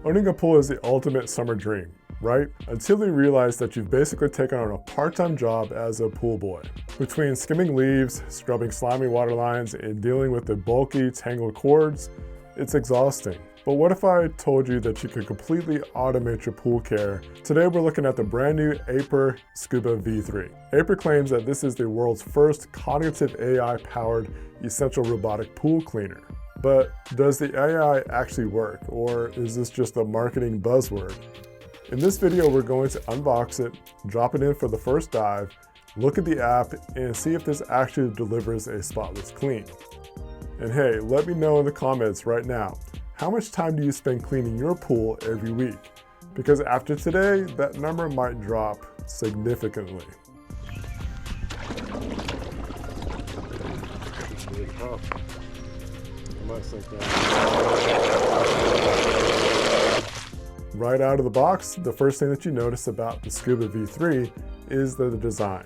Owning a pool is the ultimate summer dream, right? Until you realize that you've basically taken on a part-time job as a pool boy. Between skimming leaves, scrubbing slimy water lines, and dealing with the bulky, tangled cords, it's exhausting. But what if I told you that you could completely automate your pool care? Today we're looking at the brand new Aiper Scuba V3. Aiper claims that this is the world's first cognitive AI-powered essential robotic pool cleaner. But does the AI actually work, or is this just a marketing buzzword? In this video, we're going to unbox it, drop it in for the first dive, look at the app, and see if this actually delivers a spotless clean. And hey, let me know in the comments right now, how much time do you spend cleaning your pool every week? Because after today, that number might drop significantly. Right out of the box, the first thing that you notice about the Scuba V3 is the design.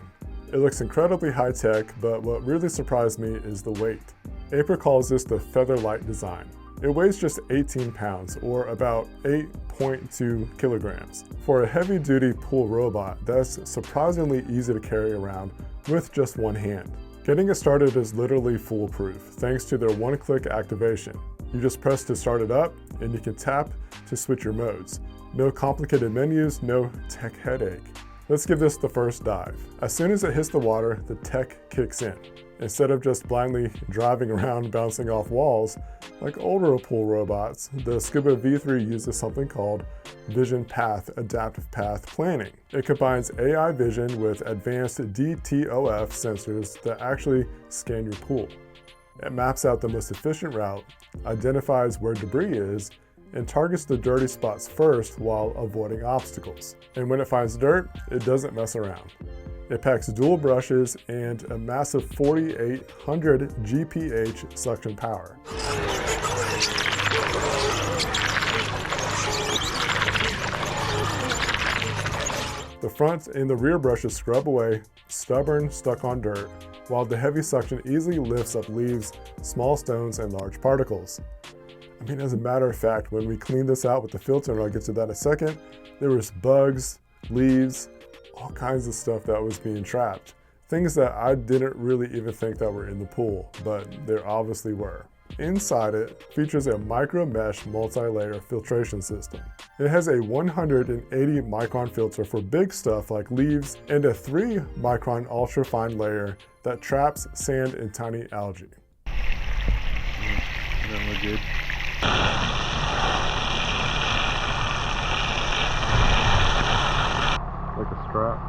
It looks incredibly high-tech, but what really surprised me is the weight. Aiper calls this the Featherlight design. It weighs just 18 pounds, or about 8.2 kilograms. For a heavy-duty pool robot, that's surprisingly easy to carry around with just one hand. Getting it started is literally foolproof, thanks to their one-click activation. You just press to start it up, and you can tap to switch your modes. No complicated menus, no tech headache. Let's give this the first dive. As soon as it hits the water, the tech kicks in. Instead of just blindly driving around bouncing off walls, like older pool robots, the Scuba V3 uses something called VisionPath adaptive path planning. It combines AI vision with advanced DTOF sensors that actually scan your pool. It maps out the most efficient route, identifies where debris is, and targets the dirty spots first while avoiding obstacles. And when it finds dirt, it doesn't mess around. It packs dual brushes and a massive 4,800 GPH suction power. The front and the rear brushes scrub away stubborn, stuck-on dirt, while the heavy suction easily lifts up leaves, small stones, and large particles. I mean, as a matter of fact, when we cleaned this out with the filter, and I'll get to that in a second, there was bugs, leaves, all kinds of stuff that was being trapped. Things that I didn't really even think that were in the pool, but there obviously were. Inside it features a micro mesh multi-layer filtration system. It has a 180 micron filter for big stuff like leaves and a 3 micron ultra fine layer that traps sand and tiny algae. That look good. Like a strap.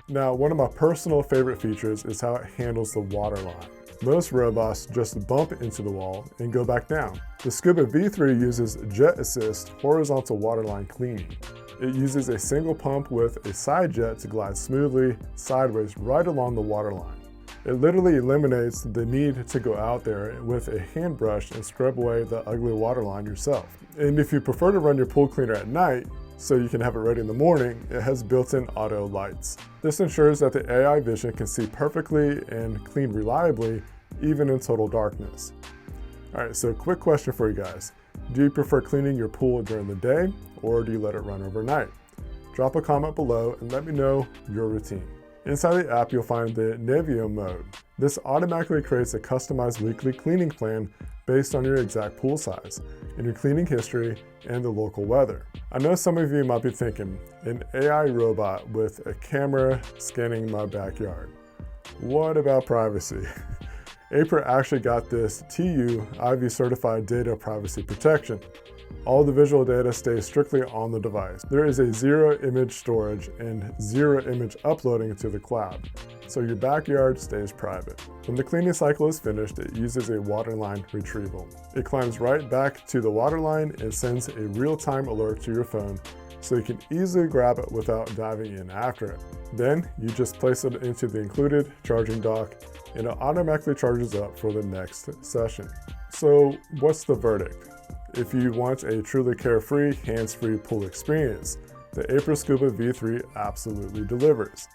Now, one of my personal favorite features is how it handles the water line. Most robots just bump into the wall and go back down. The Scuba V3 uses JetAssist horizontal waterline cleaning. It uses a single pump with a side jet to glide smoothly sideways right along the water line. It literally eliminates the need to go out there with a hand brush and scrub away the ugly water line yourself. And if you prefer to run your pool cleaner at night, so you can have it ready in the morning, it has built-in auto lights. This ensures that the AI vision can see perfectly and clean reliably, even in total darkness. All right, so quick question for you guys. Do you prefer cleaning your pool during the day, or do you let it run overnight? Drop a comment below and let me know your routine. Inside the app, you'll find the Navium mode. This automatically creates a customized weekly cleaning plan based on your exact pool size, and your cleaning history, and the local weather. I know some of you might be thinking, an AI robot with a camera scanning my backyard. What about privacy? Aiper actually got this TÜ IV certified data privacy protection. All the visual data stays strictly on the device. There is a 0 image storage and 0 image uploading to the cloud, so your backyard stays private. When the cleaning cycle is finished, it uses a waterline retrieval. It climbs right back to the waterline and sends a real-time alert to your phone, so you can easily grab it without diving in after it. Then you just place it into the included charging dock, and it automatically charges up for the next session. So what's the verdict? if you want a truly carefree, hands-free pool experience, the Aiper Scuba V3 absolutely delivers.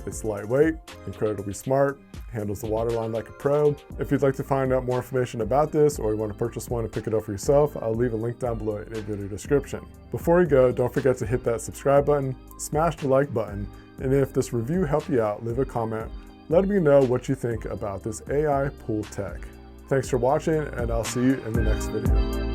It's lightweight, incredibly smart, handles the waterline like a pro. If you'd like to find out more information about this or you want to purchase one and pick it up for yourself, I'll leave a link down below in the video description. Before you go, don't forget to hit that subscribe button, smash the like button, and if this review helped you out, leave a comment. Let me know what you think about this AI pool tech. Thanks for watching, and I'll see you in the next video.